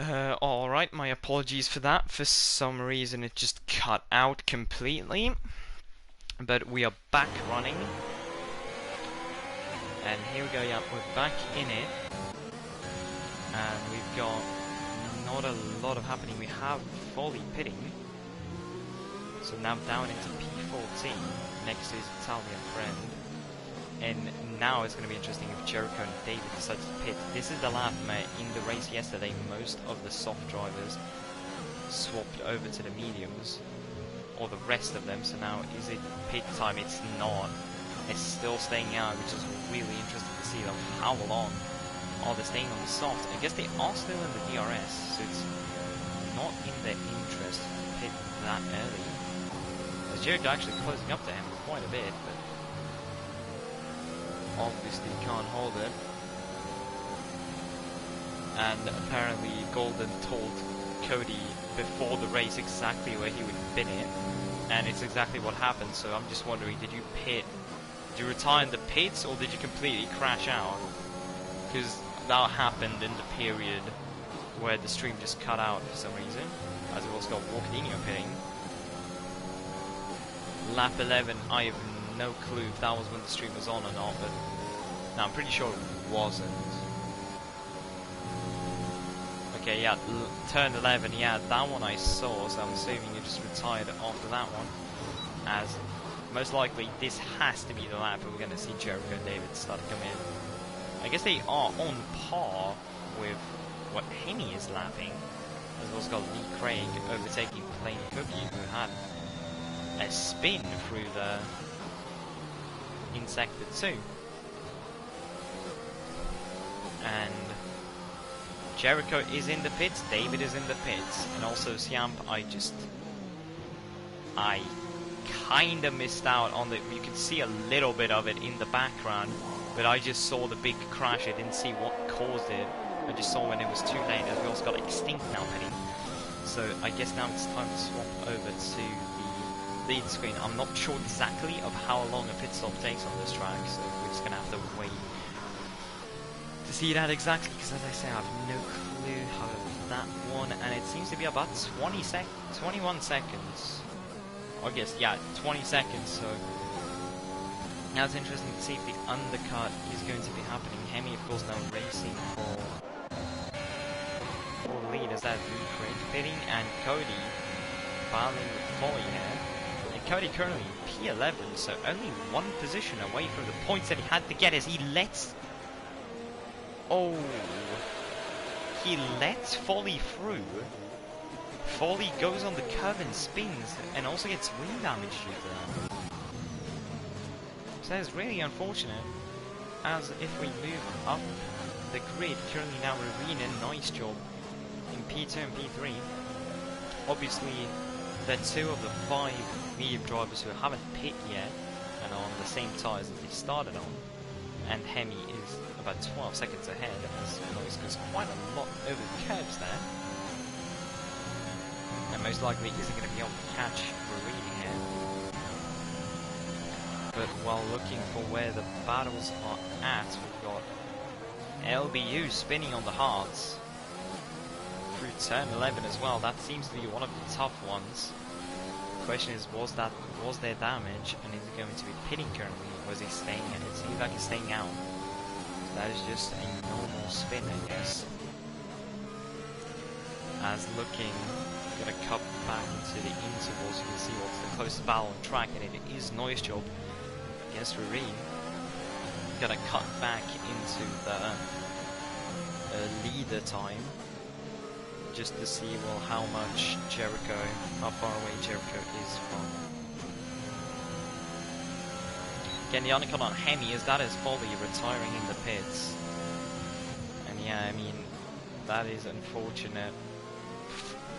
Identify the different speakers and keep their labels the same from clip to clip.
Speaker 1: Alright, my apologies for that. For some reason it just cut out completely. But we are back running. And here we go, yeah, we're back in it. And we've got not a lot of happening. We have Folly pitting. So now down into P14, next to his Italian friend. And now it's going to be interesting if Jericho and David decide to pit. This is the lap in the race yesterday. Most of the soft drivers swapped over to the mediums, or the rest of them. So now is it pit time? It's not. It's still staying out, which is really interesting to see. Like, how long are they staying on the soft? I guess they are still in the DRS, so it's not in their interest to pit that early. As Jericho actually closing up to him quite a bit, but obviously can't hold it. And apparently Golden told Cody before the race exactly where he would pin it, and it's exactly what happened. So I'm just wondering, did you pit? Did you retire in the pits, or did you completely crash out? Because that happened in the period where the stream just cut out for some reason, as it was got Walkadinho pitting. Lap 11, I have no clue if that was when the stream was on or not, but no, I'm pretty sure it wasn't. Okay, yeah, turn 11, yeah, that one I saw, so I'm assuming you just retired after that one. As most likely this has to be the lap where we're going to see Jericho and David start to come in. I guess they are on par with what Henny is lapping, as well as got Lee Craig overtaking Plain Cookie, who had a spin through the in sector 2. And Jericho is in the pits, David is in the pits, and also Siamp. I kinda missed out on the, you can see a little bit of it in the background, but I just saw the big crash. I didn't see what caused it. I just saw when it was too late, as we also got Extinct now pitting. So I guess now it's time to swap over to the lead screen. I'm not sure exactly of how long a pit stop takes on this track, so we're just gonna have to wait to see that exactly, because as I say, I have no clue how that one, and it seems to be about 21 seconds. I guess, yeah, 20 seconds, so now it's interesting to see if the undercut is going to be happening. Hemi, of course, now racing for the lead, as that Lee Craig pitting, and Cody battling with Folly here. And Cody currently P11, so only one position away from the points that he had to get, as he lets... Oh, he lets Folly through. Folly goes on the curve and spins, and also gets wing damage due to that. So that is really unfortunate, as if we move up the grid, currently now Ravina, nice job in P2 and P3. Obviously, they're two of the 5 medium drivers who haven't pit yet, and are on the same tyres that they started on. And Hemi is about 12 seconds ahead, as Noise goes quite a lot over the curbs there. And most likely isn't going to be able to catch Marini here. But while looking for where the battles are at, we've got LBU spinning on the hards through turn 11 as well. That seems to be one of the tough ones. The question is, was there damage, and is he going to be pitting currently, or is he staying in? It seems like he's staying out. That is just a normal spin, I guess. As looking, gonna cut back into the intervals, you can see what's the closest battle on track, and it is Noise Job against Rureen. Gonna cut back into the leader time, just to see, well, how much Jericho, how far away Jericho is from. Again, the undercut on Hemi is that is Folly retiring in the pits. And yeah, I mean, that is unfortunate.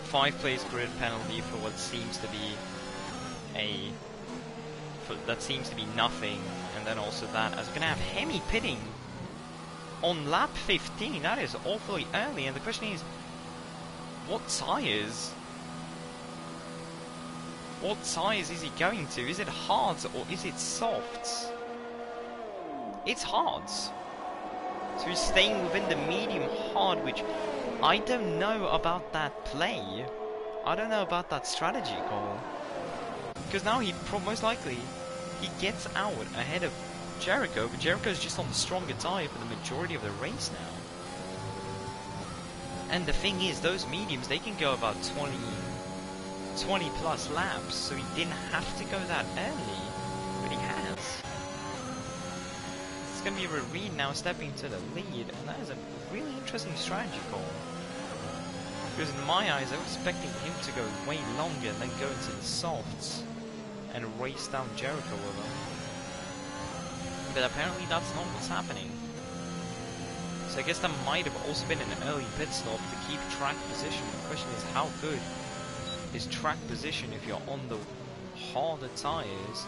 Speaker 1: 5 place grid penalty for what seems to be nothing, and then also that, as we're gonna have Hemi pitting on lap 15. That is awfully early, and the question is, what tyres? What tyres is he going to? Is it hards or is it softs? It's hards. So he's staying within the medium hard, which I don't know about that play. I don't know about that strategy call. Because now he most likely he gets out ahead of Jericho, but Jericho's just on the stronger tyre for the majority of the race now. And the thing is, those mediums, they can go about 20 plus laps, so he didn't have to go that early, but he has. It's going to be Reed now stepping to the lead, and that is a really interesting strategy call. Because in my eyes, I was expecting him to go way longer and then go into the softs and race down Jericho with him. But apparently that's not what's happening. So I guess that might have also been an early pit stop to keep track position. The question is, how good is track position if you're on the harder tyres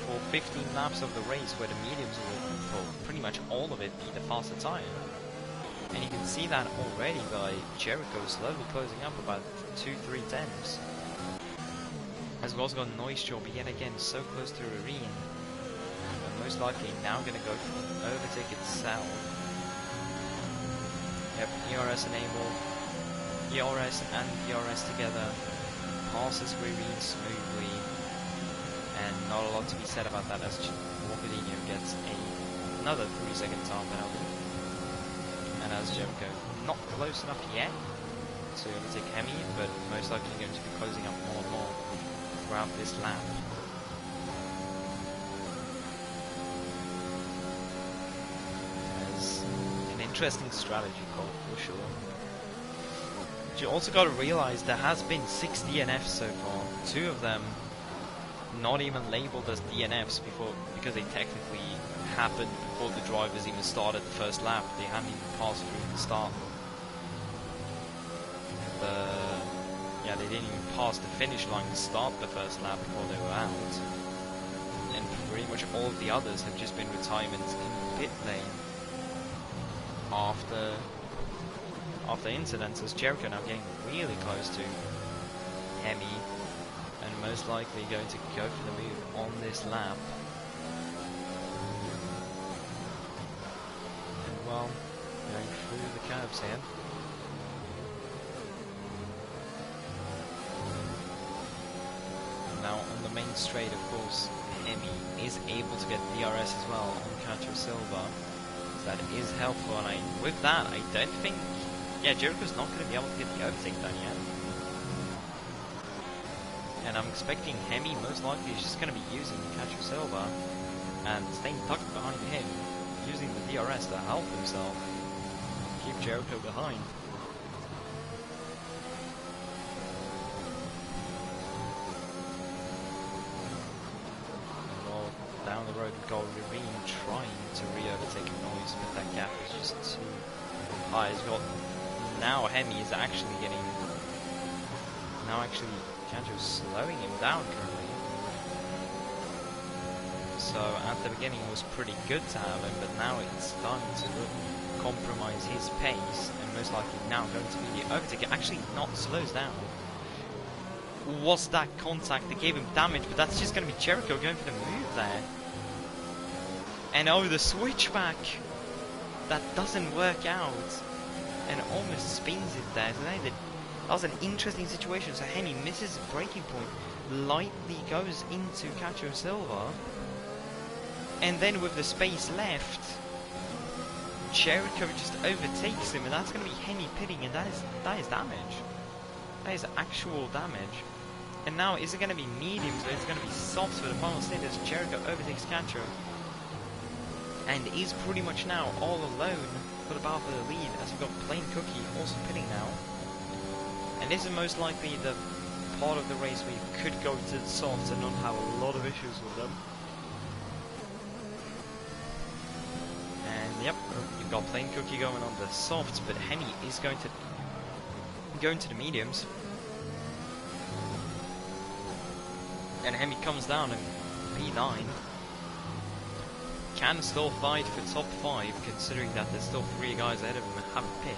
Speaker 1: for 15 laps of the race, where the mediums will, for pretty much all of it, be the faster tyre? And you can see that already by Jericho slowly closing up about 2-3 tenths. As we've also got Noise Job yet again so close to Reen. Most likely now going to go for an overtake itself. Yep, ERS enable. ERS and DRS together. Passes Reen smoothly. And not a lot to be said about that, as Walkadinho gets another 3-second time penalty. And as Jericho not close enough yet to overtake Hemi, but most likely going to be closing up more and more throughout this lap. There's an interesting strategy call for sure. But you also got to realize there has been 6 DNFs so far. 2 of them not even labelled as DNFs before, because they technically happened before the drivers even started the first lap. They hadn't even passed through the start. Yeah, they didn't even pass the finish line to start the first lap before they were out. And pretty much all of the others have just been retirements in the pit lane after incidents, as Jericho now getting really close to Hemi, and most likely going to go for the move on this lap. And well, going through the curves here. Now on the main straight, of course, Hemi is able to get DRS as well on Cacho Silva. So that is helpful, and with that, I don't think... Yeah, Jericho's not going to be able to get the overtake done yet. And I'm expecting Hemi most likely is just going to be using Cacho Silva and staying tucked behind him, using the DRS to help himself keep Jericho behind. Down the road we've got Reen trying to re-overtake Noise, but that gap is just too high. He's got... Now Hemi is actually getting... Now actually Cacho's slowing him down currently. So at the beginning it was pretty good to have him, but now it's starting to compromise his pace, and most likely now going to be the overtake. It actually not slows down. Was that contact that gave him damage, but that's just going to be Jericho going for the move there. And oh, the switchback! That doesn't work out. And almost spins it there. So that was an interesting situation. So Hemi misses a braking point, lightly goes into Cacho Silva. And then with the space left, Jericho just overtakes him, and that's going to be Hemi pitting, and that is damage. That is actual damage. And now, is it going to be mediums or is it going to be softs for the final stint as Jericho overtakes Cacho? And is pretty much now all alone for the battle for the lead, as we've got Plain Cookie also pitting now. And this is most likely the part of the race where you could go to the softs and not have a lot of issues with them. And yep, you've got Plain Cookie going on the softs, but Hemi is going to the mediums. And Hemi comes down in P9. Can still fight for top 5, considering that there's still 3 guys ahead of him and have a pit.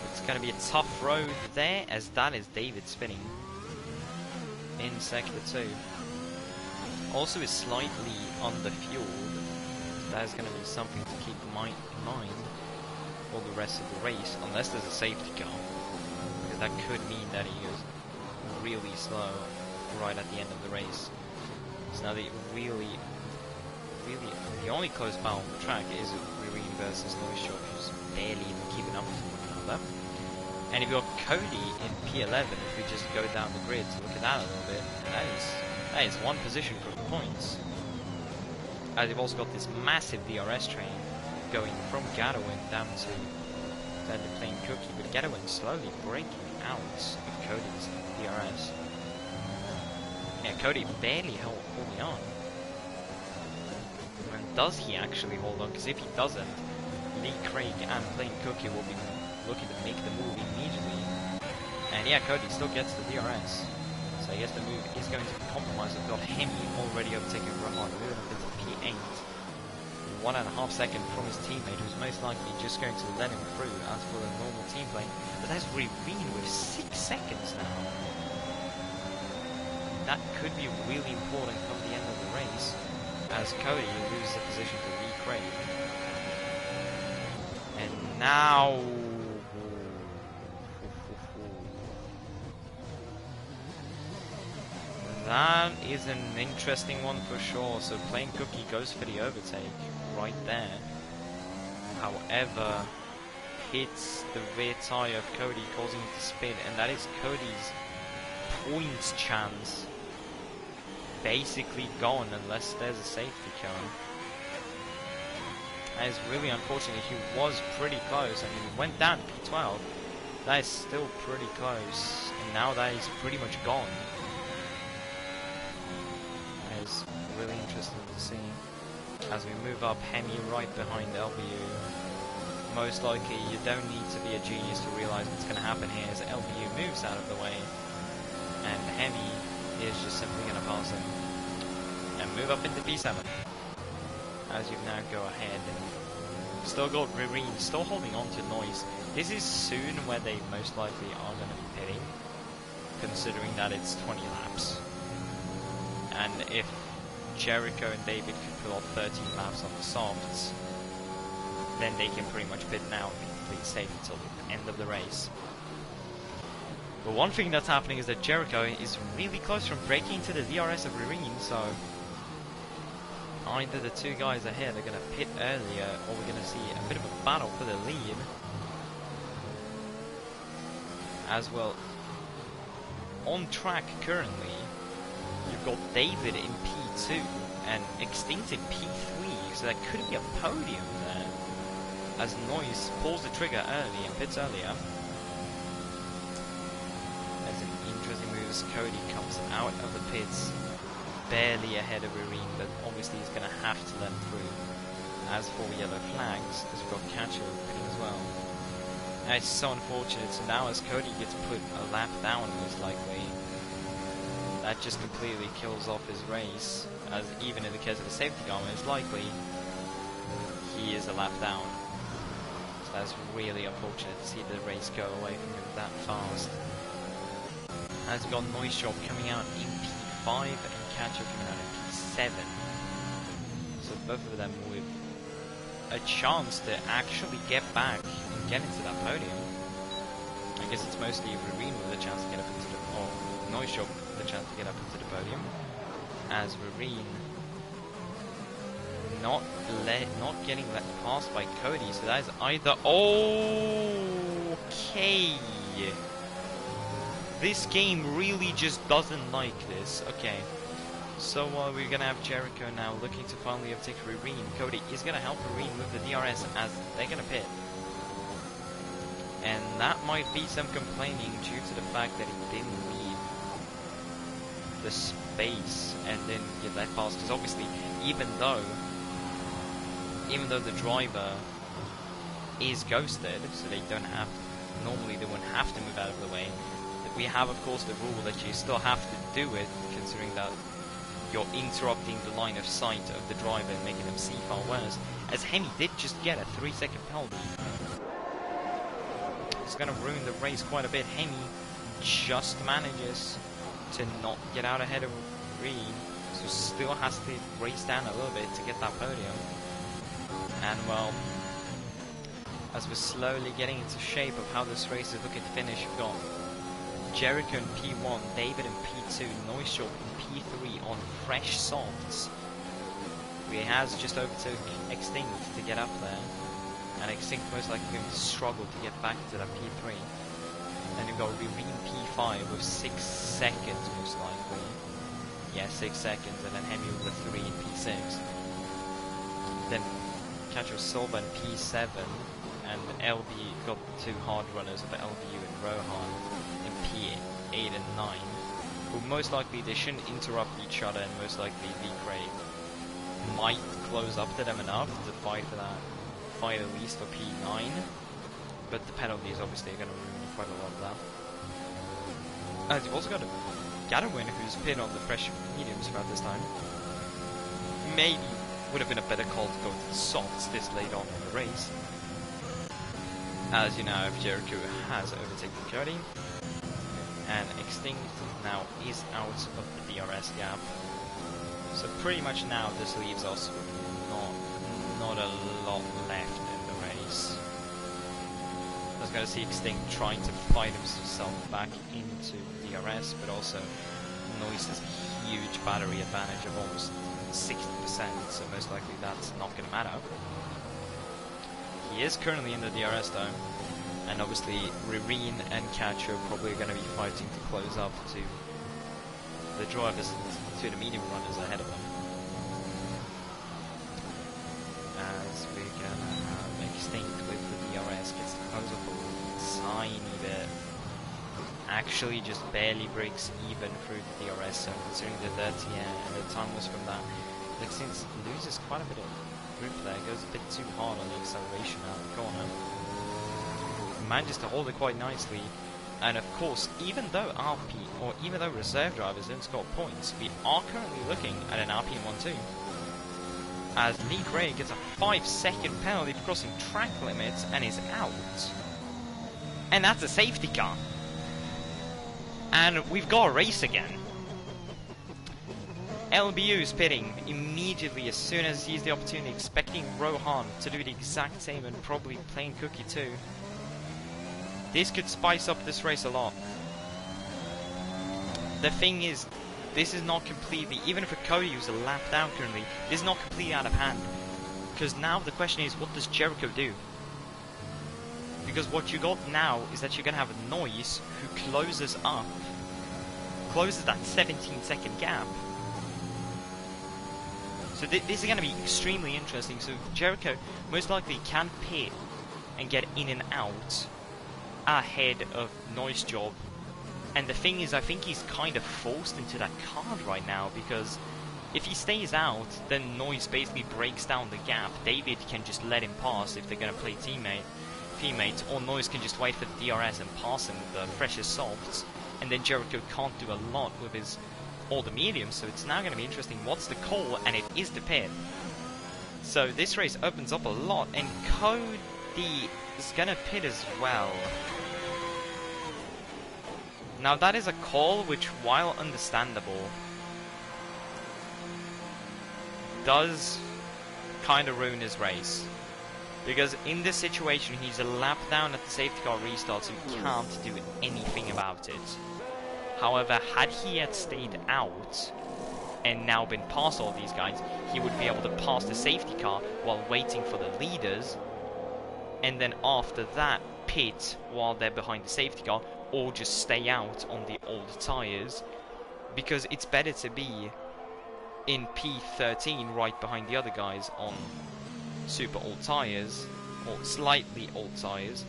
Speaker 1: It's going to be a tough road there, as that is David spinning in sector 2. Also is slightly underfueled. that is going to be something to keep in mind for the rest of the race, unless there's a safety car, because that could mean that he goes really slow right at the end of the race. So now the only close battle on the track is Marine versus Noise Shop, who's barely even keeping up with one another. And if you've got Cody in P11, if we just go down the grid to look at that a little bit, that is one position for the points. And you've also got this massive DRS train going from Gadowin down to the Plain Cookie, but Gadowin slowly breaking out of Cody's DRS. Yeah, Cody barely holding on. And does he actually hold on? Because if he doesn't, Lee, Craig and Plain Cookie will be looking to make the move immediately. And yeah, Cody still gets the DRS. So I guess the move is going to be compromised. We've got Hemi already overtaking Rahman, moving up into P8. 1.5 seconds from his teammate, who's most likely just going to let him through as for the normal team play. But there's Ravine with 6 seconds now. That could be really important come the end of the race, as Cody loses the position to Lee Craig. And now... that is an interesting one for sure. So Plain Cookie goes for the overtake right there. However, hits the rear tyre of Cody, causing him to spin, and that is Cody's points chance basically gone unless there's a safety car. That is really unfortunate. He was pretty close. I mean, he went down to P12. That is still pretty close, and now that is pretty much gone. That is really interesting to see. As we move up, Hemi right behind LBU. Most likely, you don't need to be a genius to realize what's going to happen here as LBU moves out of the way, and Hemi is just simply going to pass him and move up into P7. As you now go ahead, and still got Rireen still holding on to Noise. This is soon where they most likely are going to be pitting, considering that it's 20 laps. And if Jericho and David could pull off 13 laps on the softs, then they can pretty much pit now and be completely safe until the end of the race. But one thing that's happening is that Jericho is really close from breaking into the DRS of Rireen, so either the two guys ahead are going to pit earlier, or we're going to see a bit of a battle for the lead. As well, on track currently, you've got David in P2 and Extinct in P3, so that could be a podium there, as Noise pulls the trigger early and pits earlier. There's an interesting move as Cody comes out of the pits, barely ahead of Irene, but obviously he's going to have to let him through. As for yellow flags, because we've got Catcher pitting as well. And it's so unfortunate, so now as Cody gets put a lap down most likely, that just completely kills off his race, as even in the case of a safety car, most likely he is a lap down. So that's really unfortunate to see the race go away from him that fast. As we've got Noise Shop coming out in P5 and Catcher coming out in P7. So both of them with a chance to actually get back and get into that podium. I guess it's mostly Rireen with a chance to get up into the, or Noise Shop with a chance to get up into the podium, as Rireen not getting let past by Cody, so that is either okay. This game really just doesn't like this. Okay. So we're going to have Jericho now looking to finally overtake Rireen. Cody is going to help Rireen with the DRS as they're going to pit. And that might be some complaining due to the fact that he didn't leave the space and then get let past. Because obviously, even though the driver is ghosted, so they don't have, normally they wouldn't have to move out of the way. We have, of course, the rule that you still have to do it, considering that you're interrupting the line of sight of the driver and making them see far worse, as Hemi did just get a 3-second penalty. It's going to ruin the race quite a bit. Hemi just manages to not get out ahead of Reed, so still has to race down a little bit to get that podium. And well, as we're slowly getting into shape of how this race is looking to finish, we've got Jericho in P1, David in P2, Neusholt in P3 on fresh softs. He has just overtook Extinct to get up there, and Extinct most likely going to struggle to get back to that P3. Then you've got Revine P5 with 6 seconds most likely. Yeah, 6 seconds, and then Hemi with 3 in P6. Then Cacho Silva in P7, and LB got 2 hard runners of LBU and Rohan in P8 and 9. Who most likely they shouldn't interrupt each other, and most likely V-Crate might close up to them enough to fight for that fight at least for P9. But the penalties obviously are going to ruin quite a lot of that. And you've also got a Gadwin who's pinned on the fresh mediums throughout this time. Maybe would have been a better call to go to the softs this late on in the race. As you know, Jericho has overtaken Cody, and Extinct now is out of the DRS gap. So pretty much now this leaves us with not a lot left in the race. I was going to see Extinct trying to fight himself back into DRS, but also Noise has a huge battery advantage of almost 60%, so most likely that's not going to matter. He is currently in the DRS though, and obviously Rireen and Cacho are probably going to be fighting to close up to the drivers, to the medium runners ahead of them. As we're going to have Extinct with the DRS, gets to close up a tiny bit. Actually just barely breaks even through the DRS, so considering the 30 and the time was from that, Extinct loses quite a bit of grip there, goes a bit too hard on the acceleration out of the corner. Manages to hold it quite nicely, and of course, even though RP, or even though reserve drivers don't score points, we are currently looking at an RP 1-2. As Lee Gray gets a 5-second penalty for crossing track limits and is out. And that's a safety car. And we've got a race again. LBU is pitting immediately as soon as he sees the opportunity, expecting Rohan to do the exact same and probably playing Cookie too. This could spice up this race a lot. The thing is, this is not completely, even if Cody who's a lap down currently, this is not completely out of hand. Because now the question is, what does Jericho do? Because what you got now is that you're going to have a Noise who closes that 17-second gap. So this is going to be extremely interesting. So Jericho most likely can pit and get in and out ahead of Noise Job. And the thing is, I think he's kind of forced into that card right now, because if he stays out, then Noise basically breaks down the gap. David can just let him pass if they're going to play teammates, or Noise can just wait for the DRS and pass him with the freshest softs, and then Jericho can't do a lot with his all the mediums. So it's now going to be interesting what's the call, and it is the pit. So this race opens up a lot, and Cody is going to pit as well. Now that is a call which, while understandable, does kind of ruin his race. Because in this situation, he's a lap down at the safety car restart, so he can't do anything about it. However, had he had stayed out and now been past all these guys, he would be able to pass the safety car while waiting for the leaders, and then after that pit while they're behind the safety car, or just stay out on the old tyres, because it's better to be in P13 right behind the other guys on super old tyres, or slightly old tyres,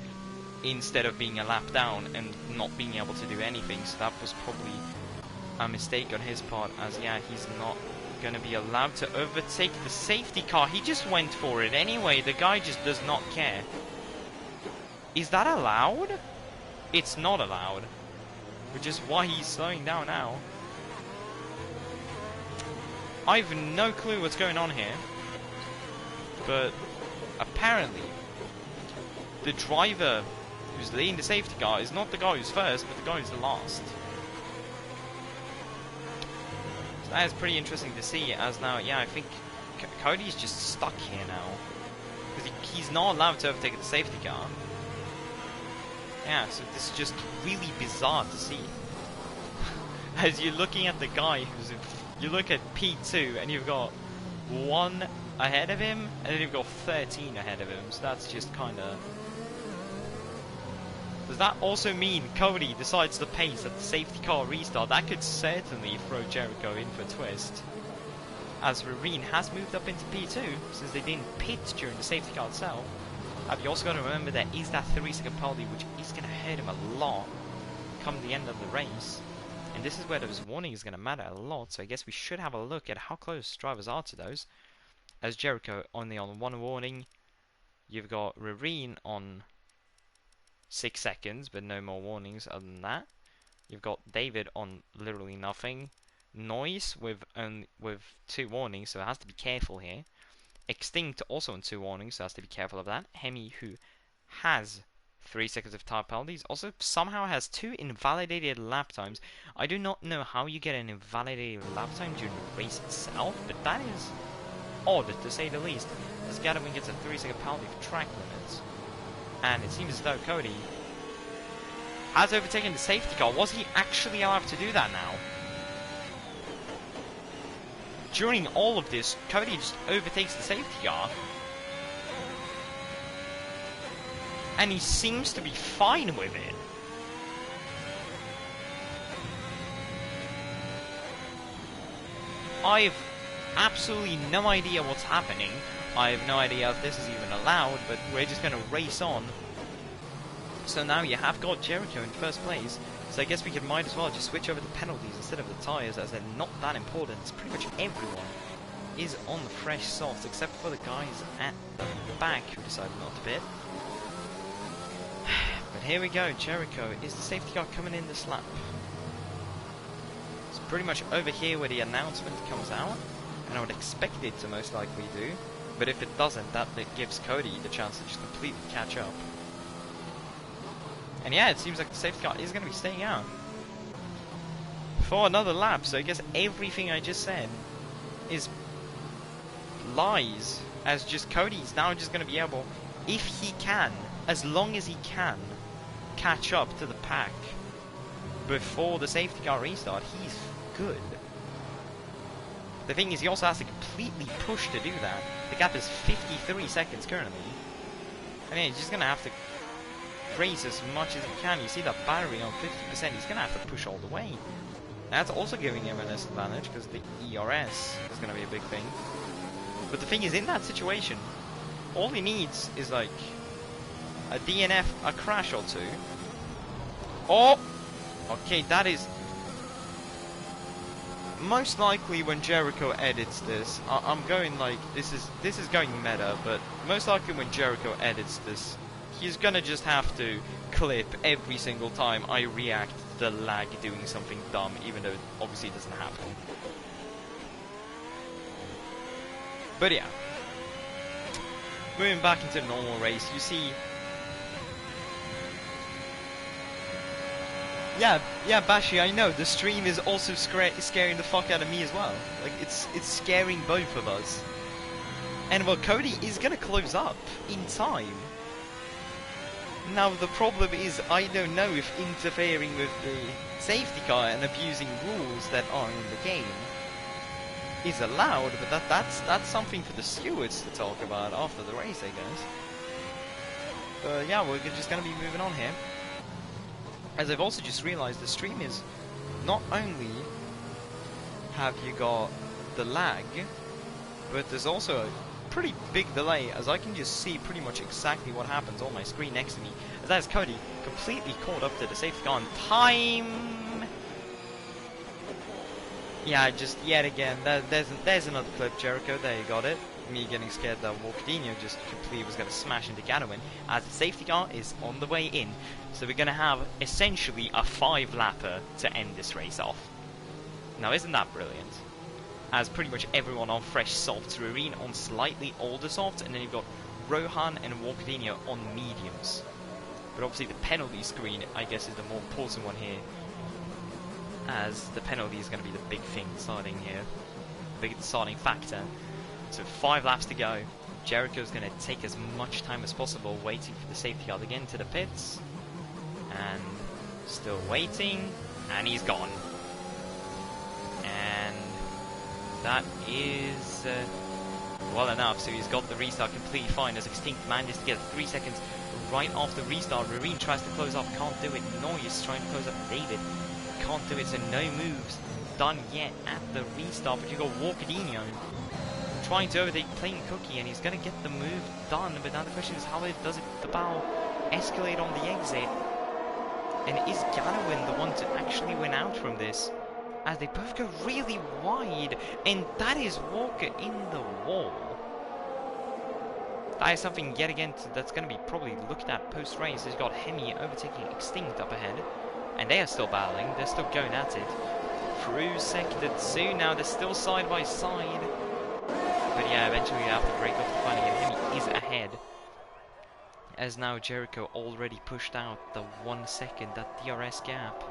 Speaker 1: instead of being a lap down and not being able to do anything. So that was probably a mistake on his part, as yeah, he's not going to be allowed to overtake the safety car. He just went for it anyway. The guy just does not care. Is that allowed? It's not allowed, which is why he's slowing down now. I have no clue what's going on here, but apparently the driver who's leading the safety car is not the guy who's first, but the guy who's the last. So that is pretty interesting to see, as now, yeah, I think Cody's just stuck here now. because he's not allowed to overtake the safety car. Yeah, so this is just really bizarre to see. As you're looking at the guy who's in, you look at P2 and you've got 1 ahead of him, and then you've got 13 ahead of him, so that's just kinda... Does that also mean Cody decides to pace at the safety car restart? That could certainly throw Jericho in for a twist. As Rareen has moved up into P2, since they didn't pit during the safety car itself. You also got to remember there is that 3-second penalty, which is going to hurt him a lot come the end of the race. And this is where those warnings are going to matter a lot, so I guess we should have a look at how close drivers are to those. As Jericho only on 1 warning, you've got Rareen on 6 seconds, but no more warnings other than that. You've got David on literally nothing. Noise with 2 warnings, so it has to be careful here. Extinct also on 2 warnings, so has to be careful of that. Hemi, who has 3 seconds of tire penalties, also somehow has 2 invalidated lap times. I do not know how you get an invalidated lap time during the race itself, but that is odd to say the least, as Gadwin gets a 3-second penalty for track limits. And it seems as though Cody has overtaken the safety car. Was he actually allowed to do that now? During all of this, Cody just overtakes the safety car. And he seems to be fine with it. I've absolutely no idea what's happening. I have no idea if this is even allowed, but we're just going to race on. So now you have got Jericho in first place. So I guess we might as well just switch over the penalties instead of the tyres, as they're not that important. It's pretty much everyone is on the fresh softs, except for the guys at the back who decided not to pit. But here we go, Jericho is the safety car coming in this lap. It's pretty much over here where the announcement comes out, and I would expect it to most likely do. But if it doesn't, that gives Cody the chance to just completely catch up. And yeah, it seems like the safety car is going to be staying out for another lap, so I guess everything I just said is lies, as just Cody's now just going to be able, if he can, as long as he can, catch up to the pack before the safety car restart, he's good. The thing is, he also has to completely push to do that. The gap is 53 seconds currently. And yeah, he's just going to have to race as much as he can. You see that battery on 50%, he's going to have to push all the way. That's also giving him a disadvantage, because the ERS is going to be a big thing. But the thing is, in that situation, all he needs is like a DNF, a crash or 2. Oh! Okay, that is... Most likely when Jericho edits this, I'm going like, this is going meta, but most likely when Jericho edits this, he's gonna just have to clip every single time I react to the lag doing something dumb, even though it obviously doesn't happen. But yeah, moving back into the normal race, you see... Yeah, Bashi, I know, the stream is also scaring the fuck out of me as well. Like, it's scaring both of us. And well, Cody is gonna close up in time. Now, the problem is, I don't know if interfering with the safety car and abusing rules that are in the game is allowed, but that's something for the stewards to talk about after the race, I guess. But yeah, we're just gonna be moving on here. As I've also just realized, the stream is not only have you got the lag, but there's also a pretty big delay, as I can just see pretty much exactly what happens on my screen next to me. As that is Cody completely caught up to the safety car in time. Yeah, just yet again, there's another clip, Jericho, there you got it. Me getting scared that Walkadinho just completely was going to smash into Gadwin, as the safety car is on the way in. So we're going to have essentially a 5-lapper to end this race off. Now isn't that brilliant? As pretty much everyone on fresh softs, Rareen on slightly older softs, and then you've got Rohan and Walkadinho on mediums. But obviously the penalty screen, I guess, is the more important one here, as the penalty is going to be the big thing starting here, the big deciding factor. So 5 laps to go. Jericho's going to take as much time as possible waiting for the safety car to get into the pits. And still waiting, and he's gone. And that is well enough, so he's got the restart completely fine as Extinct manages to get 3 seconds right after restart. Rareen tries to close up, can't do it. Noyes trying to close up David, can't do it, so no moves done yet at the restart. But you got Walkadino trying to overtake Plain Cookie, and he's going to get the move done. But now the question is, how does the battle escalate on the exit? And is Ganowin the one to actually win out from this? As they both go really wide, and that is Walker in the wall. That is something yet again that's going to be probably looked at post-race. He's got Hemi overtaking Extinct up ahead, and they are still battling. They're still going at it. Through sector 2 now. They're still side by side. But yeah, eventually they have to break off the fighting, and Hemi is ahead. As now Jericho already pushed out the 1 second, that DRS gap.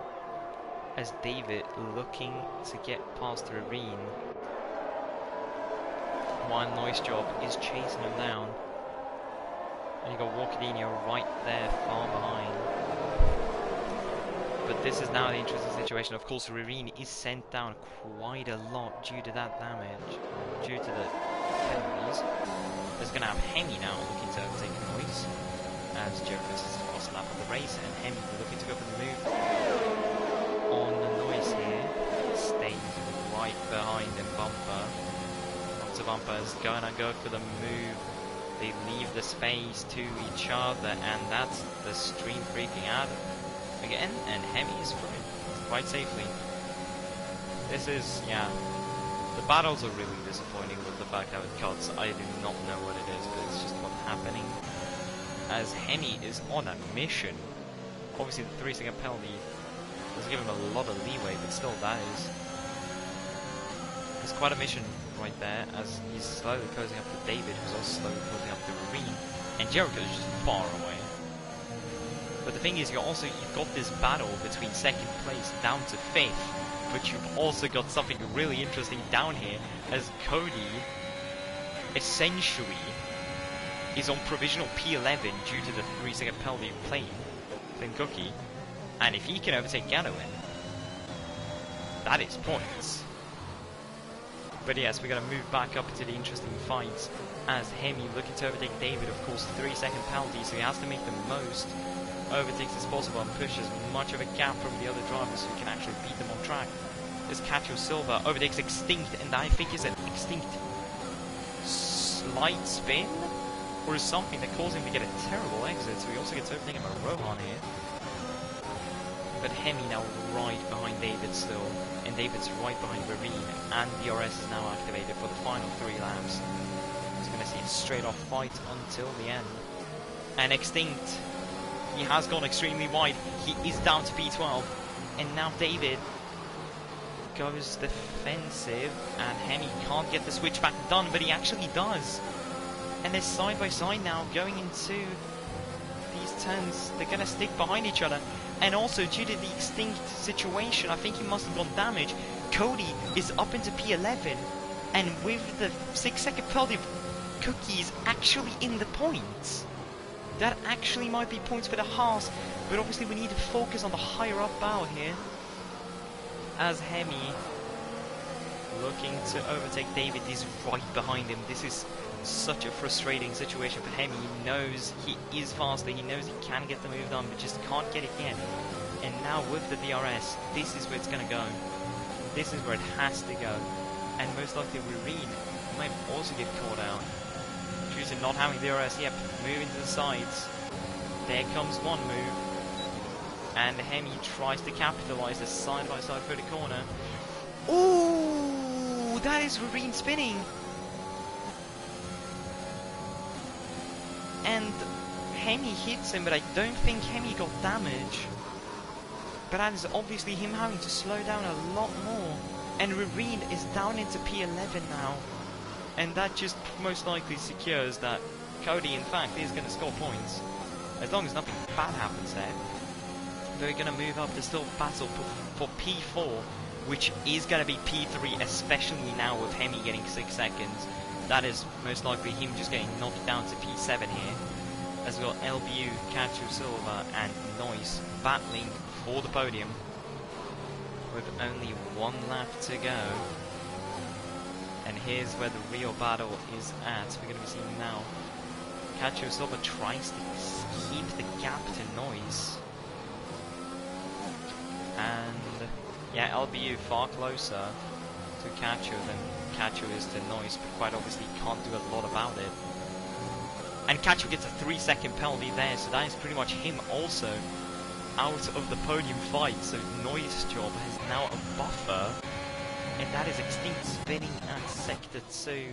Speaker 1: As David looking to get past Rareen, while Noise Job is chasing him down. And you got Walkadino right there, far behind. But this is now the interesting situation. Of course, Rareen is sent down quite a lot due to that damage, due to the penalties. There's going to have Hemi now looking to overtake Noise, as Jericho is across the lap of the race, and Hemi looking to go for the move on the Noise here, staying right behind him. Bumper. Lots of Bumpers gonna go for the move. They leave the space to each other, and that's the stream freaking out again, and Hemi is through quite safely. This is, yeah, the battles are really disappointing with the fact that it cuts. I do not know what it is, but it's just what's happening. As Hemi is on a mission. Obviously the 3-second penalty doesn't give him a lot of leeway, but still that is, it's quite a mission right there, as he's slowly closing up to David, who's also slowly closing up to Rareen, and Jericho is just far away. But the thing is, you've got this battle between second place down to 5th, but you've also got something really interesting down here, as Cody essentially is on provisional P11 due to the 3-second penalty Plain Cookie. And if he can overtake Ganowin, that is points. But yes, we're going to move back up into the interesting fights as Hemi looking to overtake David. Of course, 3-second penalty, so he has to make the most overtakes as possible and push as much of a gap from the other drivers so he can actually beat them on track. As Cacho Silva overtakes Extinct, and I think is an Extinct slight spin or something that caused him to get a terrible exit, so he also gets overtaken by Rohan here. But Hemi now right behind David still, and David's right behind Rareen, and DRS is now activated for the final 3 laps. He's going to see a straight off fight until the end. And Extinct, he has gone extremely wide, he is down to P12, and now David goes defensive, and Hemi can't get the switchback done, but he actually does. And they're side by side now going into these turns. They're going to stick behind each other. And also, due to the Extinct situation, I think he must have gone damage. Cody is up into P11, and with the 6-second penalty, Cookie's actually in the points. That actually might be points for the Haas, but obviously we need to focus on the higher up bow here. As Hemi looking to overtake David is right behind him. This is such a frustrating situation for Hemi. He knows he is faster, he knows he can get the move done, but just can't get it yet. And now with the DRS, this is where it's going to go. This is where it has to go. And most likely Rareen might also get caught out due to not having DRS. Yep, moving to the sides. There comes one move. And Hemi tries to capitalize the side-by-side for the corner. Ooh, that is Rareen spinning. And Hemi hits him, but I don't think Hemi got damage. But that is obviously him having to slow down a lot more. And Rareen is down into P11 now. And that just most likely secures that Cody, in fact, is going to score points. As long as nothing bad happens there. They're going to move up to still battle for P4, which is going to be P3, especially now with Hemi getting 6 seconds. that is most likely him just getting knocked down to P7 here. As well, LBU, Cacho Silva and Noise battling for the podium with only one lap to go. And here's where the real battle is at. We're going to be seeing now Cacho Silva tries to keep the gap to Noise. And yeah, LBU far closer to Cacho than Cacho is to Noise, but quite obviously can't do a lot about it. And Cacho gets a 3-second penalty there, so that is pretty much him also out of the podium fight. So Noise job has now a buffer, and that is Extinct spinning at Sector 2.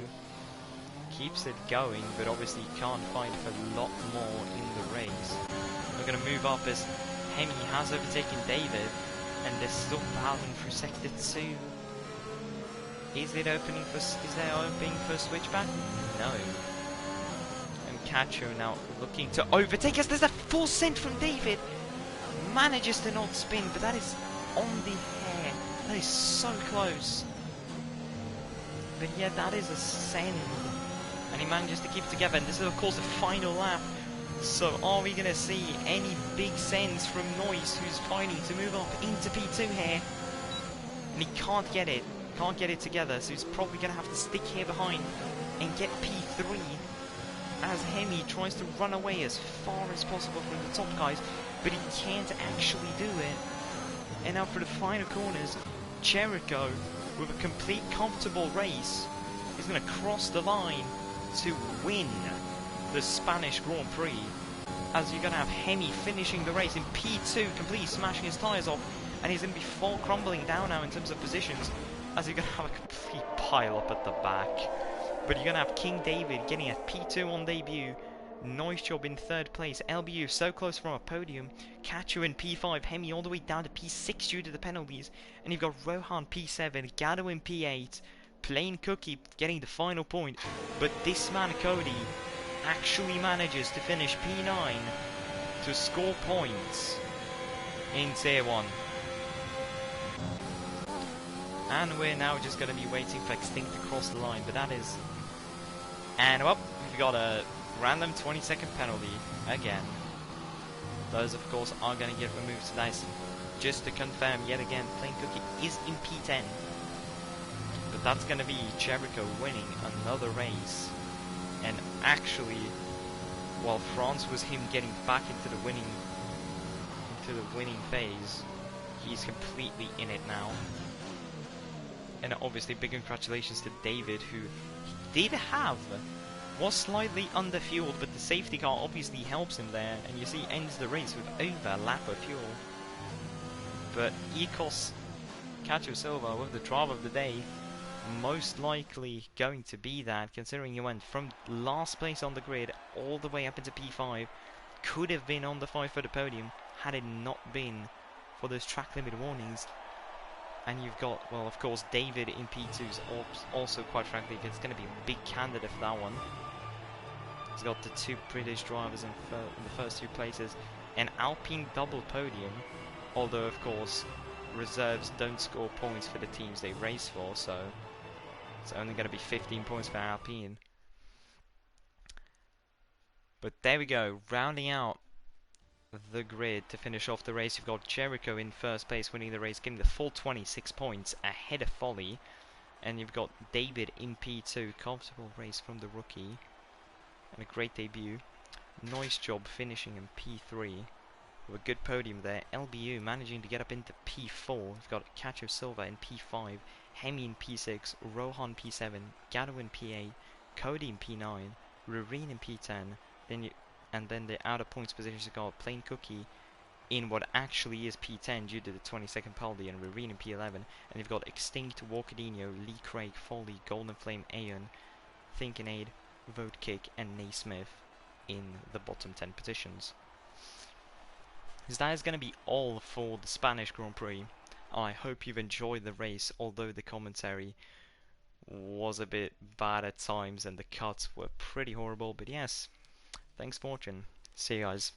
Speaker 1: Keeps it going, but obviously can't fight for a lot more in the race. We're going to move up as Hemi has overtaken David, and they're still battling through Sector 2. Is there opening for a switchback? No. Cacho now looking to overtake us. There's a full send from David. Manages to not spin, but that is on the hair. That is so close. But yeah, that is a send. And he manages to keep it together. And this is of course the final lap. So are we going to see any big sends from Noise, who's fighting to move up into P2 here? And he can't get it. Can't get it together. So he's probably going to have to stick here behind and get P3. As Hemi tries to run away as far as possible from the top guys, but he can't actually do it. And now for the final corners, Jericho, with a complete comfortable race, is going to cross the line to win the Spanish Grand Prix. As you're going to have Hemi finishing the race in P2, completely smashing his tyres off, and he's going to be full crumbling down now in terms of positions, as you're going to have a complete pile up at the back. But you're going to have King David getting a P2 on debut, Noise Job in 3rd place, LBU so close from a podium, Cacho in P5, Hemi all the way down to P6 due to the penalties, and you've got Rohan P7, Gatto in P8, Plain Cookie getting the final point, but this man Cody actually manages to finish P9 to score points in Tier 1. And we're now just going to be waiting for Extinct to cross the line, but that is... And well, we've got a random 20-second penalty again. Those, of course, are going to get removed. So that's just to confirm yet again, Plain Cookie is in P10. But that's going to be Jericho winning another race. And actually, while France was him getting back into the winning phase, he's completely in it now. And obviously, big congratulations to David, who was slightly underfueled, but the safety car obviously helps him there, and you see ends the race with over a lap of fuel. But Ecos Cacho Silva with the driver of the day, most likely going to be that, considering he went from last place on the grid all the way up into P5, could have been on the fight for the podium had it not been for those track limit warnings. And you've got, well, of course, David in P2's also, quite frankly, it's going to be a big candidate for that one. He's got the 2 British drivers in the first 2 places. An Alpine double podium, although, of course, reserves don't score points for the teams they race for, so it's only going to be 15 points for Alpine. But there we go, rounding out the grid to finish off the race. You've got Jericho in 1st place, winning the race, getting the full 26 points ahead of Folly, and you've got David in P2, comfortable race from the rookie and a great debut. Noise Job finishing in P3 with a good podium there. LBU managing to get up into P4. We've got Cacho Silva in P5, Hemi in P6, Rohan P7, Gatto in P8, Cody in P9, Rureen in P10, and then the out of points positions have got Plain Cookie in what actually is P10 due to the 22nd penalty, and Rureen in P11, and you've got Extinct, Walkadino, Lee Craig, Foley, Golden Flame, Aeon, Thinkinade, Vote Kick, and Naismith in the bottom 10 positions. So that is going to be all for the Spanish Grand Prix. I hope you've enjoyed the race, although the commentary was a bit bad at times and the cuts were pretty horrible, but yes, thanks for watching. See you guys.